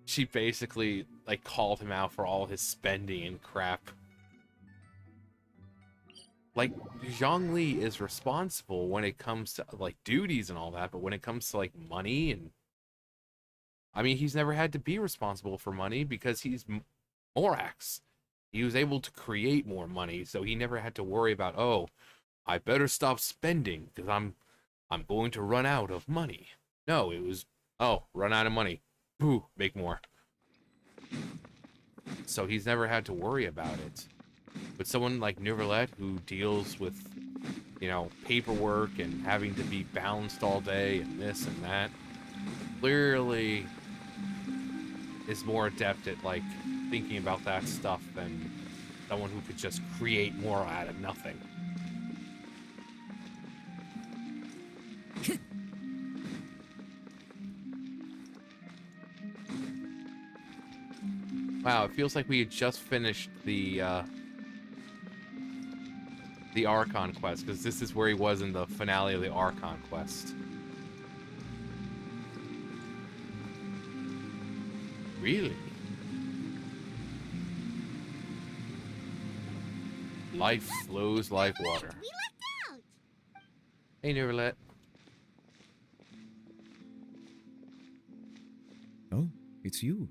Speaker 1: She basically like called him out for all his spending and crap. Like, Zhongli is responsible when it comes to like duties and all that, but when it comes to like money and, I mean, he's never had to be responsible for money because he's Morax. He was able to create more money, so he never had to worry about, oh, I better stop spending because I'm going to run out of money. No, it was, oh, run out of money. Boo, make more. So he's never had to worry about it. But someone like Neuvillette, who deals with, you know, paperwork and having to be balanced all day and this and that, clearly is more adept at, like, thinking about that stuff than someone who could just create more out of nothing. Wow, it feels like we had just finished the Archon quest, because this is where he was in the finale of the Archon quest. Really? Life flows like water.
Speaker 3: We lucked out.
Speaker 1: Hey, Neuvillette.
Speaker 8: Oh, it's you.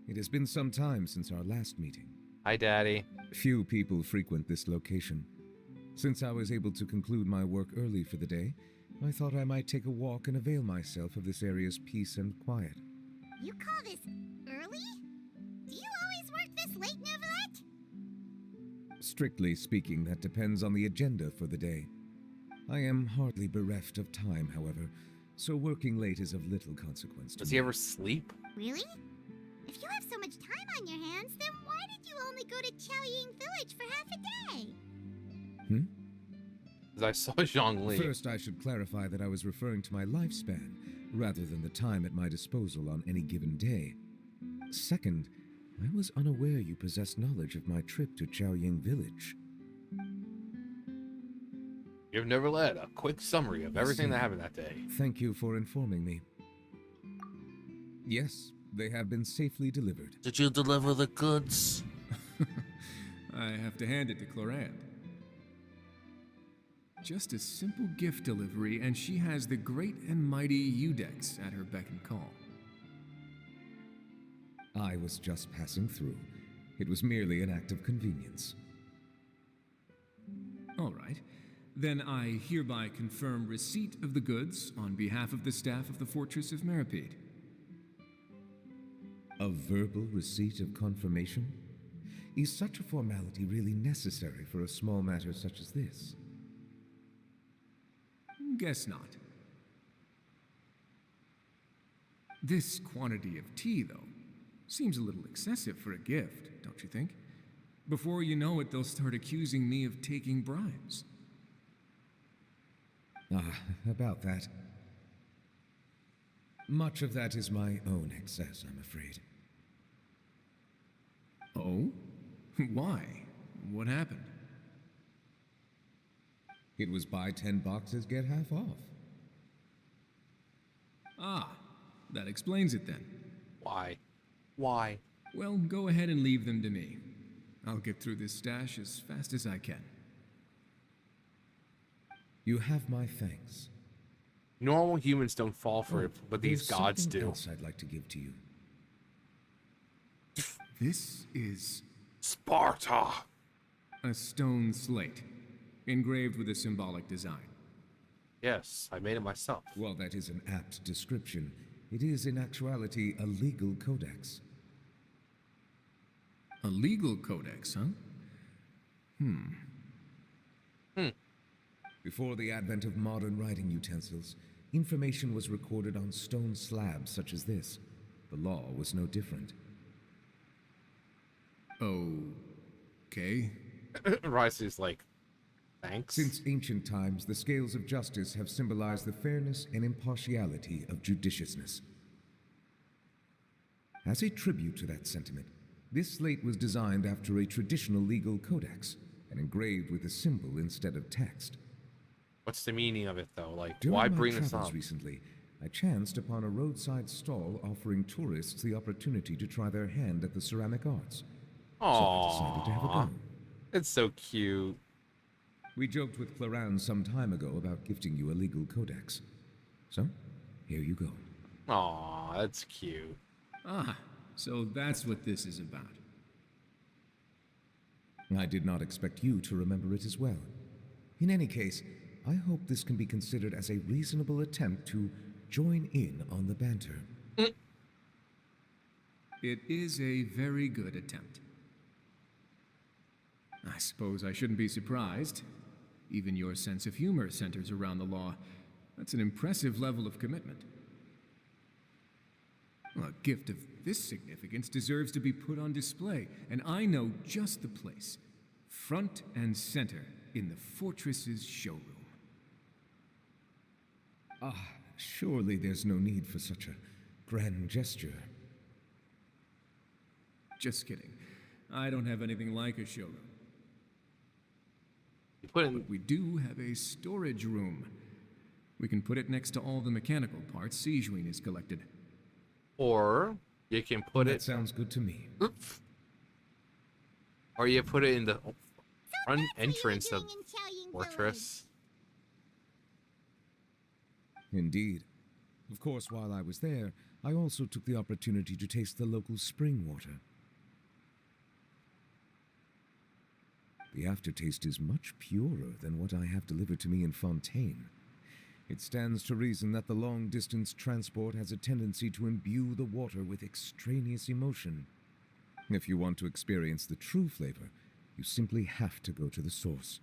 Speaker 8: It has been some time since our last meeting.
Speaker 1: Hi, Daddy.
Speaker 8: Few people frequent this location. Since I was able to conclude my work early for the day, I thought I might take a walk and avail myself of this area's peace and quiet.
Speaker 3: You call this early? Do you always work this late, Neuvillette?
Speaker 8: Strictly speaking, that depends on the agenda for the day. I am hardly bereft of time, however, so working late is of little consequence to
Speaker 1: Does
Speaker 8: me.
Speaker 1: he ever sleep?
Speaker 3: Really? If you have so much time on your hands, then why did you only go to Chaoying Village for half a day?
Speaker 1: Because I saw Zhongli.
Speaker 8: First, I should clarify that I was referring to my lifespan, rather than the time at my disposal on any given day. Second, I was unaware you possessed knowledge of my trip to Chaoying Village.
Speaker 1: You've never led a quick summary of everything that happened that day.
Speaker 8: Thank you for informing me. Yes, they have been safely delivered.
Speaker 9: Did you deliver the goods?
Speaker 10: I have to hand it to Clorand. Just a simple gift delivery, and she has the great and mighty Udex at her beck and call.
Speaker 8: I was just passing through. It was merely an act of convenience.
Speaker 10: All right. Then I hereby confirm receipt of the goods on behalf of the staff of the Fortress of Meripede.
Speaker 8: A verbal receipt of confirmation? Is such a formality really necessary for a small matter such as this?
Speaker 10: Guess not. This quantity of tea, though, seems a little excessive for a gift, don't you think? Before you know it, they'll start accusing me of taking bribes.
Speaker 8: About that. Much of that is my own excess, I'm afraid.
Speaker 10: Oh? Why? What happened?
Speaker 8: It was buy 10 boxes, get half off.
Speaker 10: Ah, that explains it then.
Speaker 1: Why? Why?
Speaker 10: Well, go ahead and leave them to me. I'll get through this stash as fast as I can.
Speaker 8: You have my thanks.
Speaker 1: Normal humans don't fall for it, but these
Speaker 8: There's
Speaker 1: gods
Speaker 8: something
Speaker 1: do.
Speaker 8: else I'd like to give to you.
Speaker 10: This is
Speaker 1: Sparta!
Speaker 10: a stone slate, engraved with a symbolic design.
Speaker 1: Yes, I made it myself.
Speaker 8: While that is an apt description, it is in actuality a legal codex.
Speaker 10: A legal codex, huh?
Speaker 8: Before the advent of modern writing utensils, information was recorded on stone slabs such as this. The law was no different.
Speaker 10: Okay.
Speaker 1: Rice is like, thanks.
Speaker 8: Since ancient times, the scales of justice have symbolized the fairness and impartiality of judiciousness. As a tribute to that sentiment, this slate was designed after a traditional legal codex and engraved with a symbol instead of text.
Speaker 1: What's the meaning of it, though? Like,
Speaker 8: During
Speaker 1: why
Speaker 8: my
Speaker 1: bring this
Speaker 8: travels
Speaker 1: up?
Speaker 8: recently, I chanced upon a roadside stall offering tourists the opportunity to try their hand at the ceramic arts. So I decided to have a
Speaker 1: Aww.
Speaker 8: go.
Speaker 1: It's so cute.
Speaker 8: We joked with Clarence some time ago about gifting you a legal codex. So, here you go.
Speaker 1: Aw, that's cute.
Speaker 10: Ah, so that's what this is about.
Speaker 8: I did not expect you to remember it as well. In any case, I hope this can be considered as a reasonable attempt to join in on the banter.
Speaker 10: It is a very good attempt. I suppose I shouldn't be surprised. Even your sense of humor centers around the law. That's an impressive level of commitment. Well, a gift of this significance deserves to be put on display, and I know just the place. Front and center in the fortress's showroom.
Speaker 8: Surely there's no need for such a grand gesture.
Speaker 10: Just kidding. I don't have anything like a showroom.
Speaker 1: You put in,
Speaker 10: But we do have a storage room. We can put it next to all the mechanical parts Sijuin has collected.
Speaker 1: or you can put
Speaker 8: That
Speaker 1: it,
Speaker 8: sounds good to me.
Speaker 1: or you put it in the front
Speaker 3: That's what you were
Speaker 1: entrance of
Speaker 3: doing in Xiaoying
Speaker 1: fortress.
Speaker 8: Indeed. Of course, while I was there, I also took the opportunity to taste the local spring water. The aftertaste is much purer than what I have delivered to me in Fontaine. It stands to reason that the long-distance transport has a tendency to imbue the water with extraneous emotion. If you want to experience the true flavor, you simply have to go to the source.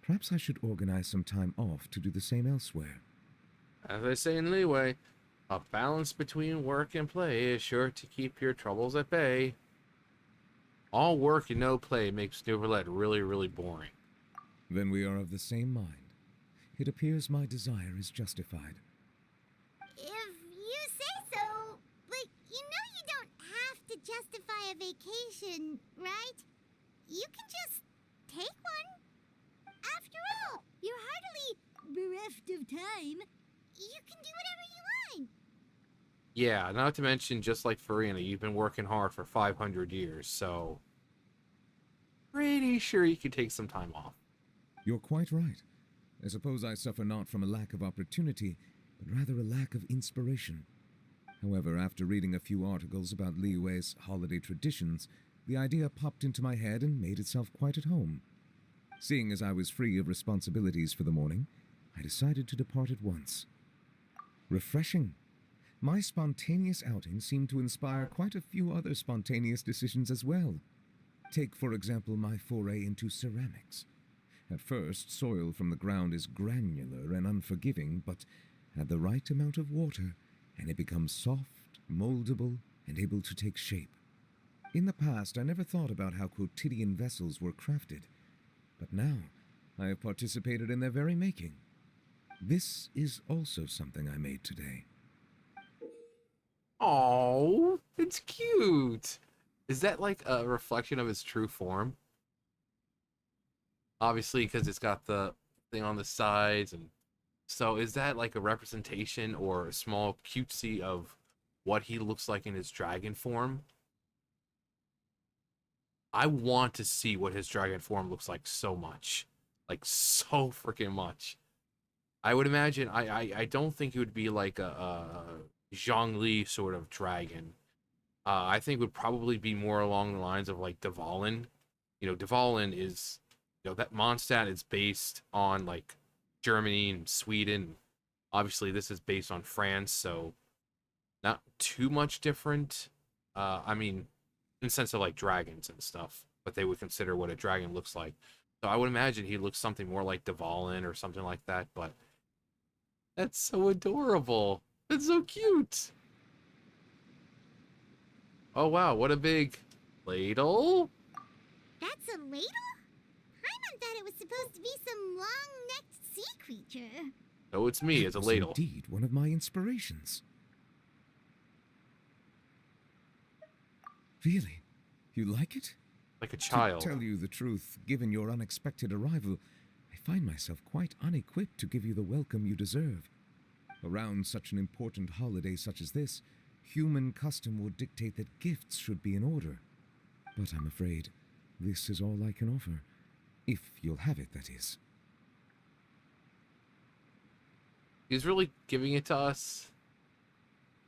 Speaker 8: Perhaps I should organize some time off to do the same elsewhere.
Speaker 1: As I say in Leeway, a balance between work and play is sure to keep your troubles at bay. All work and no play makes Nouvellette really, really boring.
Speaker 8: Then we are of the same mind. It appears my desire is justified.
Speaker 3: If you say so, but you know you don't have to justify a vacation, right? You can just take one. After all, you're hardly bereft of time. You can do whatever you want.
Speaker 1: Yeah, not to mention, just like Farina, you've been working hard for 500 years, so pretty sure you could take some time off.
Speaker 8: You're quite right. I suppose I suffer not from a lack of opportunity, but rather a lack of inspiration. However, after reading a few articles about Liyue's holiday traditions, the idea popped into my head and made itself quite at home. Seeing as I was free of responsibilities for the morning, I decided to depart at once. Refreshing. My spontaneous outing seemed to inspire quite a few other spontaneous decisions as well. Take, for example, my foray into ceramics. At first, soil from the ground is granular and unforgiving, but add the right amount of water, and it becomes soft, moldable, and able to take shape. In the past, I never thought about how quotidian vessels were crafted, but now I have participated in their very making. This is also something I made today.
Speaker 1: Oh, it's cute. Is that like a reflection of his true form? Obviously, because it's got the thing on the sides, and so is that like a representation or a small cutesy of what he looks like in his dragon form? I want to see what his dragon form looks like so much. Like so freaking much. I would imagine I don't think it would be like a Zhongli sort of dragon. I think it would probably be more along the lines of like Dvalin. You know, Dvalin is, you know, that Mondstadt is based on like Germany and Sweden. Obviously, this is based on France, so not too much different. I mean, in the sense of like dragons and stuff, but they would consider what a dragon looks like. So I would imagine he looks something more like Dvalin or something like that, but that's so adorable. That's so cute. Oh wow, what a big ladle.
Speaker 3: That's a ladle? Paimon thought it was supposed to be some long-necked sea creature.
Speaker 1: Oh, it's me, it's a
Speaker 8: That was
Speaker 1: ladle.
Speaker 8: indeed one of my inspirations. Really? You like it?
Speaker 1: Like a child.
Speaker 8: To tell you the truth, given your unexpected arrival, I find myself quite unequipped to give you the welcome you deserve. Around such an important holiday such as this, human custom would dictate that gifts should be in order. But I'm afraid this is all I can offer. If you'll have it, that is.
Speaker 1: He's really giving it to us.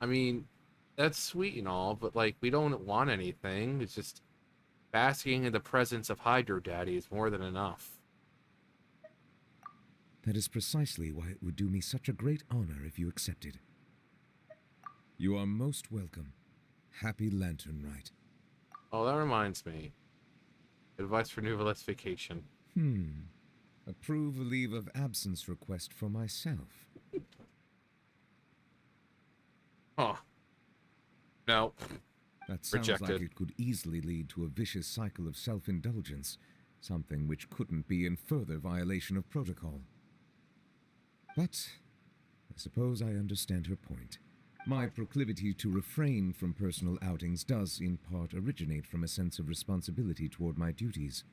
Speaker 1: I mean, that's sweet and all, but like we don't want anything. It's just basking in the presence of Hydro Daddy is more than enough.
Speaker 8: That is precisely why it would do me such a great honor if you accepted. You are most welcome. Happy Lantern Rite.
Speaker 1: Oh, that reminds me. Advice for Nouvellet's vacation.
Speaker 8: Approve a leave of absence request for myself.
Speaker 1: Huh. No.
Speaker 8: That sounds
Speaker 1: Rejected.
Speaker 8: like it could easily lead to a vicious cycle of self-indulgence, something which couldn't be in further violation of protocol. But I suppose I understand her point. My proclivity to refrain from personal outings does in part originate from a sense of responsibility toward my duties.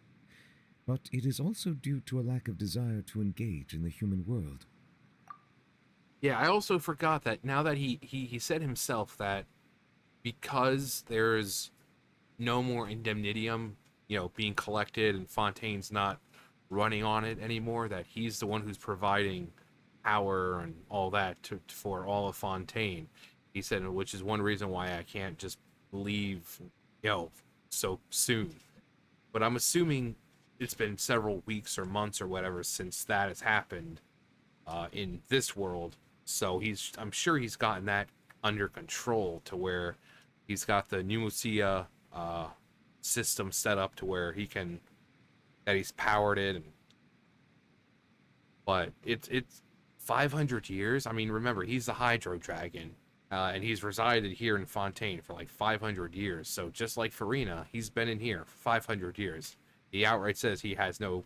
Speaker 8: But it is also due to a lack of desire to engage in the human world.
Speaker 1: Yeah, I also forgot that now that he said himself that because there's no more indemnitium, you know, being collected and Fontaine's not running on it anymore, that he's the one who's providing power and all that for all of Fontaine. He said, which is one reason why I can't just leave, you know, so soon. But I'm assuming it's been several weeks or months or whatever since that has happened in this world. So I'm sure he's gotten that under control to where he's got the Pneumocia system set up to where he's powered it. But it's 500 years. I mean, remember, he's the Hydro Dragon, and he's resided here in Fontaine for like 500 years. So just like Farina, he's been in here for 500 years. He outright says he has no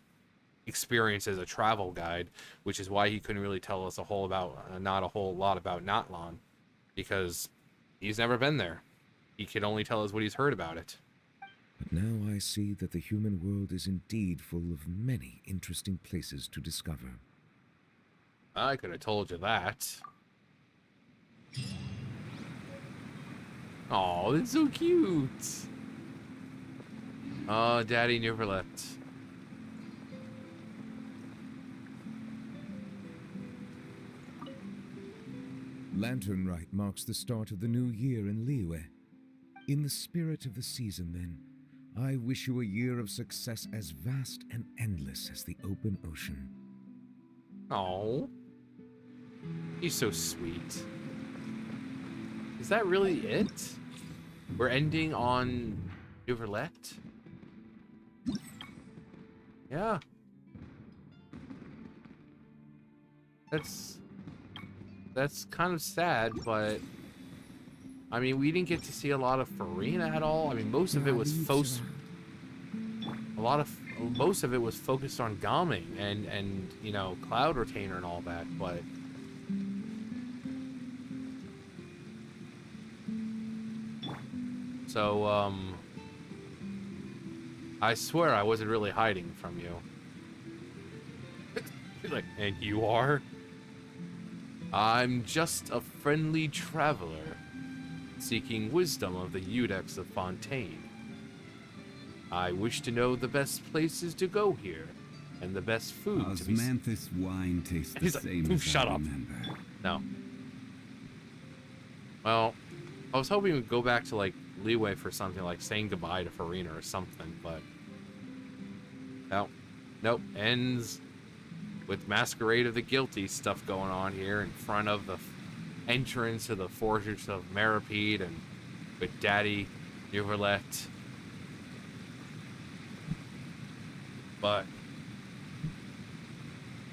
Speaker 1: experience as a travel guide, which is why he couldn't really tell us not a whole lot about Natlan, because he's never been there. He could only tell us what he's heard about it.
Speaker 8: But now I see that the human world is indeed full of many interesting places to discover.
Speaker 1: I could have told you that. Oh, that's so cute. Oh, Daddy Nouvellet.
Speaker 8: Lantern Rite marks the start of the new year in Liyue. In the spirit of the season, then, I wish you a year of success as vast and endless as the open ocean.
Speaker 1: Oh, he's so sweet. Is that really it? We're ending on Nouvellet? Yeah. That's kind of sad, but I mean, we didn't get to see a lot of Farina at all. I mean, most of it was focused on Gaming and you know, Cloud Retainer and all that, but so I swear I wasn't really hiding from you. Like, and you are? I'm just a friendly traveler, seeking wisdom of the Eudex of Fontaine. I wish to know the best places to go here, and the best food to be...
Speaker 6: Osmanthus wine tastes the
Speaker 1: He's like,
Speaker 6: same
Speaker 1: "Ooh,
Speaker 6: as
Speaker 1: shut
Speaker 6: I
Speaker 1: up."
Speaker 6: remember.
Speaker 1: No. Well, I was hoping we'd go back to, like, leeway for something like saying goodbye to Farina or something, but... No. Nope. Ends with Masquerade of the Guilty stuff going on here in front of the entrance to the Fortress of Meripede and with Daddy Neuvillette. But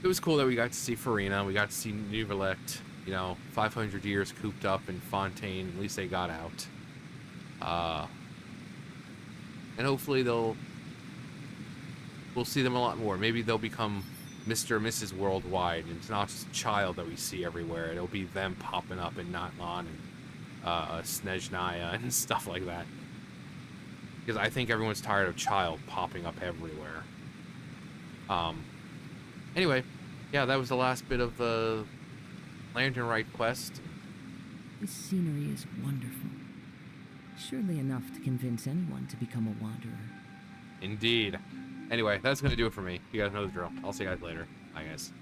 Speaker 1: it was cool that we got to see Farina. We got to see Neuvillette, you know, 500 years cooped up in Fontaine. At least they got out. And hopefully we'll see them a lot more. Maybe they'll become Mr. and Mrs. Worldwide, and it's not just a child that we see everywhere. It'll be them popping up in Natlan and Snezhnaya and stuff like that. Because I think everyone's tired of child popping up everywhere. Anyway, yeah, that was the last bit of the Lantern Rite quest.
Speaker 2: This scenery is wonderful. Surely enough to convince anyone to become a wanderer.
Speaker 1: Indeed. Anyway, that's going to do it for me. You guys know the drill. I'll see you guys later. Bye, guys.